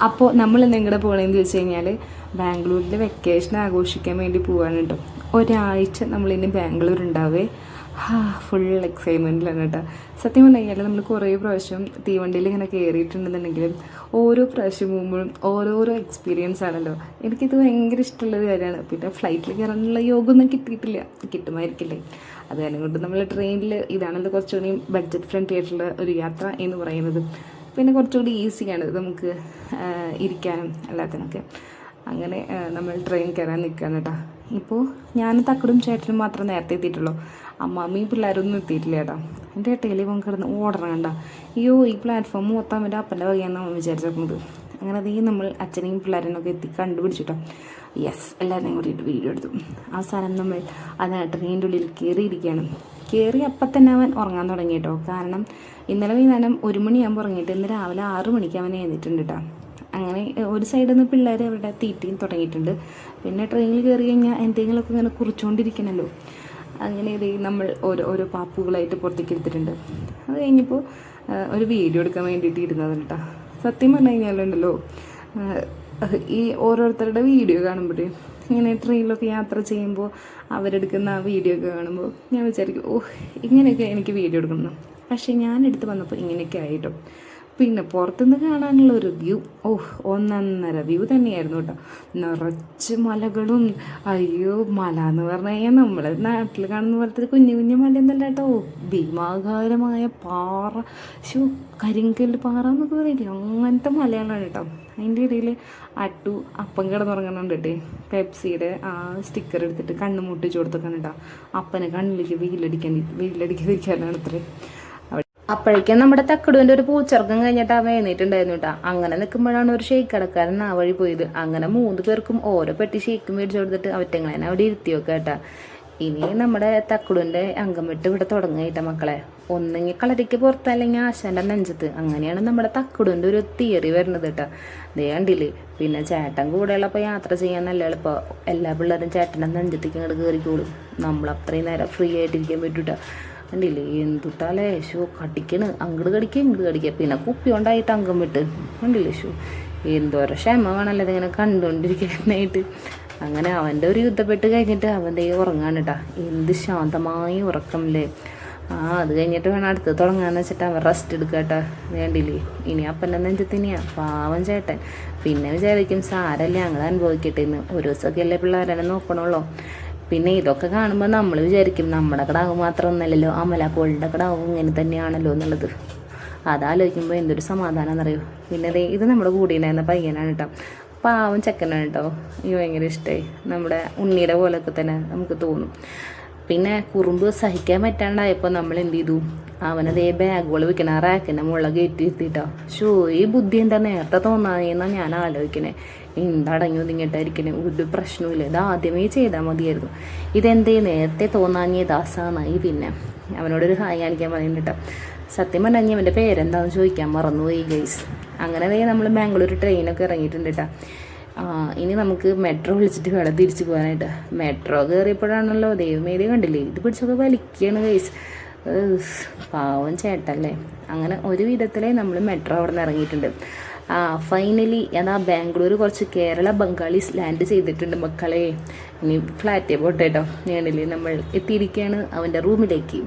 അപ്പോൾ നമ്മൾ ഇന്ന് എങ്ങോട്ട് പോകണമെന്ന് ചോദിച്ചു കഴിഞ്ഞാൽ ബാംഗ്ലൂരിൽ വെക്കേഷൻ ആഘോഷിക്കാൻ വേണ്ടി പോകാൻ കേട്ടോ. ഒരാഴ്ച നമ്മളിനി ബാംഗ്ലൂർ ഉണ്ടാവേ. ഫുൾ എക്സൈറ്റ്മെൻറ്റിലാണ് കേട്ടോ. സത്യം പറഞ്ഞു കഴിഞ്ഞാൽ നമ്മൾ കുറേ പ്രാവശ്യം തീവണ്ടിയിൽ ഇങ്ങനെ കയറിയിട്ടുണ്ടെന്നുണ്ടെങ്കിലും ഓരോ പ്രാവശ്യം പോകുമ്പോഴും ഓരോരോ എക്സ്പീരിയൻസ് ആണല്ലോ. എനിക്കിത് ഭയങ്കര ഇഷ്ടമുള്ളൊരു കാര്യമാണ്. പിന്നെ ഫ്ലൈറ്റിൽ കയറാനുള്ള യോഗമൊന്നും കിട്ടിയിട്ടില്ല, കിട്ടുമായിരിക്കില്ലേ. അത് കാരണം കൊണ്ട് നമ്മൾ ട്രെയിനിൽ ഇതാണല്ലോ കുറച്ചുകൂടി ബഡ്ജറ്റ് ഫ്രണ്ട്ലി ആയിട്ടുള്ള ഒരു യാത്ര എന്ന് പറയുന്നത്. പിന്നെ കുറച്ചുകൂടി ഈസിയാണ് നമുക്ക് ഇരിക്കാനും എല്ലാത്തിനൊക്കെ. അങ്ങനെ നമ്മൾ ട്രെയിൻ കയറാൻ നിൽക്കുകയാണ് കേട്ടോ. ഇപ്പോൾ ഞാൻ തക്കടും ചേട്ടനും മാത്രം നേരത്തെ എത്തിയിട്ടുള്ളൂ. അമ്മാമ്മയും പിള്ളേരൊന്നും എത്തിയിട്ടില്ല കേട്ടോ. എൻ്റെ ഏട്ടയിൽ ഇവൻ കിടന്ന് ഓടണം കണ്ട. അയ്യോ ഈ പ്ലാറ്റ്ഫോം മൊത്തം അവൻ്റെ അപ്പൻ്റെ വകയാണെന്ന് അവൻ വിചാരിച്ചിരുന്നത്. അങ്ങനെ അതേ നമ്മൾ അച്ഛനെയും പിള്ളേരനൊക്കെ എത്തി കണ്ടുപിടിച്ചിട്ടോ. യെസ്, എല്ലാവരെയും കൂടിയിട്ട് വീഡിയോ എടുത്തു. അവസാനം നമ്മൾ ട്രെയിനിൻ്റെ ഉള്ളിൽ കയറിയിരിക്കുകയാണ്. കയറി അപ്പം തന്നെ അവൻ ഉറങ്ങാൻ തുടങ്ങി കേട്ടോ. കാരണം ഇന്നലെ വൈകുന്നേരം 1 മണിയാകുമ്പോൾ ഉറങ്ങിയിട്ട് ഇന്ന് രാവിലെ 6 മണിക്ക് അവൻ എഴുന്നേറ്റിട്ടുണ്ട് കേട്ടോ. അങ്ങനെ ഒരു സൈഡിൽ നിന്ന് പിള്ളേർ അവരുടെ തീറ്റയും തുടങ്ങിയിട്ടുണ്ട്. പിന്നെ ട്രെയിനിൽ കയറി കഴിഞ്ഞാൽ എന്തെങ്കിലുമൊക്കെ ഇങ്ങനെ കുറിച്ചുകൊണ്ടിരിക്കണമല്ലോ. അങ്ങനെ നമ്മൾ ഓരോ പാപ്പുകളായിട്ട് പുറത്തേക്ക് എടുത്തിട്ടുണ്ട്. അത് കഴിഞ്ഞപ്പോൾ ഒരു വീഡിയോ എടുക്കാൻ വേണ്ടിയിട്ട് ഇരുന്നതാണ് കേട്ടോ. സത്യം പറഞ്ഞു കഴിഞ്ഞാലുണ്ടല്ലോ, ഈ ഓരോരുത്തരുടെ വീഡിയോ കാണുമ്പോഴേ ഇങ്ങനെ ട്രെയിനിലൊക്കെ യാത്ര ചെയ്യുമ്പോൾ അവരെടുക്കുന്ന ആ വീഡിയോ ഒക്കെ കാണുമ്പോൾ ഞാൻ വിചാരിക്കും, ഇങ്ങനെയൊക്കെ എനിക്ക് വീഡിയോ എടുക്കണം. പക്ഷേ ഞാനെടുത്ത് വന്നപ്പോൾ ഇങ്ങനെയൊക്കെ ആയിട്ടോ. പിന്നെ പുറത്തുനിന്ന് കാണാനുള്ള ഒരു വ്യൂ, ഒന്നൊന്നര വ്യൂ തന്നെയായിരുന്നു കേട്ടോ. നിറച്ച് മലകളും. അയ്യോ, മല എന്ന് പറഞ്ഞു കഴിഞ്ഞാൽ നമ്മുടെ നാട്ടിൽ കാണുന്ന പോലത്തെ കുഞ്ഞു കുഞ്ഞു മലയൊന്നല്ല കേട്ടോ. ഭീമാകാരമായ പാറ, കരിങ്കല്ല് പാറ എന്നൊക്കെ പറയില്ലേ, അങ്ങനത്തെ മലകളാണ് കേട്ടോ. അതിൻ്റെ ഇടയിൽ അപ്പം കിടന്നുറങ്ങുന്നുണ്ട് കേട്ടേ. പെപ്സിയുടെ ആ സ്റ്റിക്കർ എടുത്തിട്ട് കണ്ണ് മുട്ടിച്ച് കൊടുത്തൊക്കെ കേട്ടോ. അപ്പനെ കണ്ണിലേക്ക് വെയിലടിക്കാതിരിക്കാനാണ് അത്രയും. അപ്പോഴേക്കും നമ്മുടെ തക്കടുവിൻ്റെ ഒരു പൂച്ചർക്കം കഴിഞ്ഞിട്ട് അവൻ എഴുന്നേറ്റുണ്ടായിരുന്നു കേട്ടോ. അങ്ങനെ നിൽക്കുമ്പോഴാണ് ഒരു ഷെയ്ക്ക് കടക്കാരൻ ആ വഴി പോയത്. അങ്ങനെ 3 പേർക്കും ഓരോ പെട്ടി ഷെയ്ക്ക് മേടിച്ചു കൊടുത്തിട്ട് അവറ്റങ്ങളെ അവിടെ ഇരുത്തി വെക്കുക കേട്ടോ. ഇനി നമ്മുടെ തക്കടുവിൻ്റെ അംഗം വിട്ട് ഇവിടെ തുടങ്ങിയിട്ട മക്കളെ. ഒന്നെങ്കിൽ കളരിക്ക് പുറത്ത്, അല്ലെങ്കിൽ ആശാൻ്റെ നെഞ്ചത്ത്. അങ്ങനെയാണ് നമ്മുടെ തക്കടുവിൻ്റെ ഒരു തിയറി വരുന്നത് കേട്ടോ. അതേ കണ്ടില്ലേ. പിന്നെ ചേട്ടൻ കൂടെയുള്ളപ്പോൾ യാത്ര ചെയ്യാൻ നല്ല എളുപ്പം. എല്ലാ പിള്ളേരും ചേട്ടൻ്റെ നെഞ്ചത്തേക്ക് ഇങ്ങോട്ട് കയറിക്കോളും. നമ്മളത്രയും നേരം ഫ്രീ ആയിട്ടിരിക്കാൻ പറ്റൂട്ടോ. കണ്ടില്ലേ എന്തുട്ടാലേ. കടിക്കണ്, അങ്ങോട്ട് കടിക്കുക ഇങ്ങോട്ട് കടിക്കുക. പിന്നെ കുപ്പി കൊണ്ടായിട്ട് അംഗം വിട്ട്. കണ്ടില്ലേ എന്തോരം ക്ഷമ വേണമല്ലോ ഇതിങ്ങനെ കണ്ടുകൊണ്ടിരിക്കാനായിട്ട്. അങ്ങനെ അവൻ്റെ ഒരു യുദ്ധപ്പെട്ട് കഴിഞ്ഞിട്ട് അവൻ്റെ ഉറങ്ങാണ് കേട്ടോ. എന്ത് ശാന്തമായി ഉറക്കമല്ലേ. അത് കഴിഞ്ഞിട്ട് വേണം അടുത്ത് തുടങ്ങാന്ന് വെച്ചിട്ട് അവൻ റെസ്റ്റ് എടുക്കുക കേട്ടോ. വേണ്ടില്ലേ. ഇനി അപ്പൻ്റെ നെഞ്ചത്തിനെയാ പാവം ചേട്ടൻ. പിന്നെ വിചാരിക്കും സാരല്ലേ, ഞങ്ങൾ അനുഭവിക്കട്ടെ എന്ന്. ഒരു ദിവസമൊക്കെ അല്ലേ പിള്ളേരെ നോക്കണുള്ളൂ. പിന്നെ ഇതൊക്കെ കാണുമ്പോൾ നമ്മൾ വിചാരിക്കും നമ്മുടെ കടാവ് മാത്രമൊന്നുമല്ലല്ലോ, അമലാക്കോളിൻ്റെ കടാവും ഇങ്ങനെ തന്നെയാണല്ലോ എന്നുള്ളത്. അതാലോചിക്കുമ്പോൾ എന്തൊരു സമാധാനം എന്നറിയോ. പിന്നെ ഇത് നമ്മുടെ കൂടിയുണ്ടായിരുന്ന പയ്യനാണ് കേട്ടോ. പാവം ചെക്കനാണ് കേട്ടോ. എനിക്ക് ഭയങ്കര ഇഷ്ടമായി. നമ്മുടെ ഉണ്ണിയുടെ പോലൊക്കെ തന്നെ നമുക്ക് തോന്നും. പിന്നെ കുറുമ്പ് സഹിക്കാൻ പറ്റാണ്ടായപ്പോൾ നമ്മൾ എന്ത് ചെയ്തു, അവനതേ ബാഗുകൾ വിൽക്കണ റാക്കിൻ്റെ മുകളിൽ കയറ്റി എത്തിയിട്ടോ. ഈ ബുദ്ധി എന്താ നേരത്തെ തോന്നാതെന്നാണ് ഞാൻ ആലോചിക്കണേ. എന്തടങ്ങി ഒതുങ്ങിയിട്ടായിരിക്കണേ. ഒരു പ്രശ്നവുമില്ല. ഇത് ആദ്യമേ ചെയ്താൽ മതിയായിരുന്നു. ഇതെന്തേ നേരത്തെ തോന്നാഞ്ഞേ ദാസാന്നായി. പിന്നെ അവനോടൊരു ഹായ് കാണിക്കാൻ പറയുന്നുണ്ട് കേട്ടോ. സത്യം പറഞ്ഞാൽ അവൻ്റെ പേരെന്താണെന്ന് ചോദിക്കാൻ മറന്നുപോയി ഗൈസ്. അങ്ങനെ നമ്മൾ ബാംഗ്ലൂർ ട്രെയിനൊക്കെ ഇറങ്ങിയിട്ടുണ്ട് കേട്ടോ. ഇനി നമുക്ക് മെട്രോ വിളിച്ചിട്ട് വേണം തിരിച്ചു പോകാനായിട്ട്. മെട്രോ കയറിയപ്പോഴാണല്ലോ ദൈവമേരി കണ്ടില്ലേ, ഇത് പിടിച്ചൊക്കെ വലിക്കുകയാണ് ഗൈസ്. പാവം ചേട്ടല്ലേ. അങ്ങനെ ഒരു വിധത്തിലേ നമ്മൾ മെട്രോ അവിടെ നിന്ന് ഇറങ്ങിയിട്ടുണ്ട്. ഫൈനലി ബാംഗ്ലൂർ കുറച്ച് കേരള ബംഗാളീസ് ലാൻഡ് ചെയ്തിട്ടുണ്ട് മക്കളെ. ഇനി ഫ്ലാറ്റേ പോട്ടെ കേട്ടോ. ഞാനില്ലേ നമ്മൾ എത്തിയിരിക്കുകയാണ് അവൻ്റെ റൂമിലേക്ക്.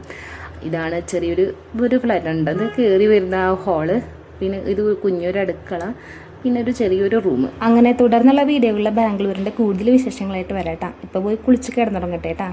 ഇതാണ് ചെറിയൊരു ഫ്ലാറ്റ് ഉണ്ട്. അത് കയറി വരുന്ന ആ ഹാള്, പിന്നെ ഇത് കുഞ്ഞൊരു അടുക്കള, പിന്നെ ഒരു ചെറിയൊരു റൂം. അങ്ങനെ തുടർന്നുള്ള വീഡിയോകളിലെ ബാംഗ്ലൂരിൻ്റെ കൂടുതൽ വിശേഷങ്ങളായിട്ട് വരാം കേട്ടോ. ഇപ്പോൾ പോയി കുളിച്ച് കിടന്നുറങ്ങട്ടെ കേട്ടോ.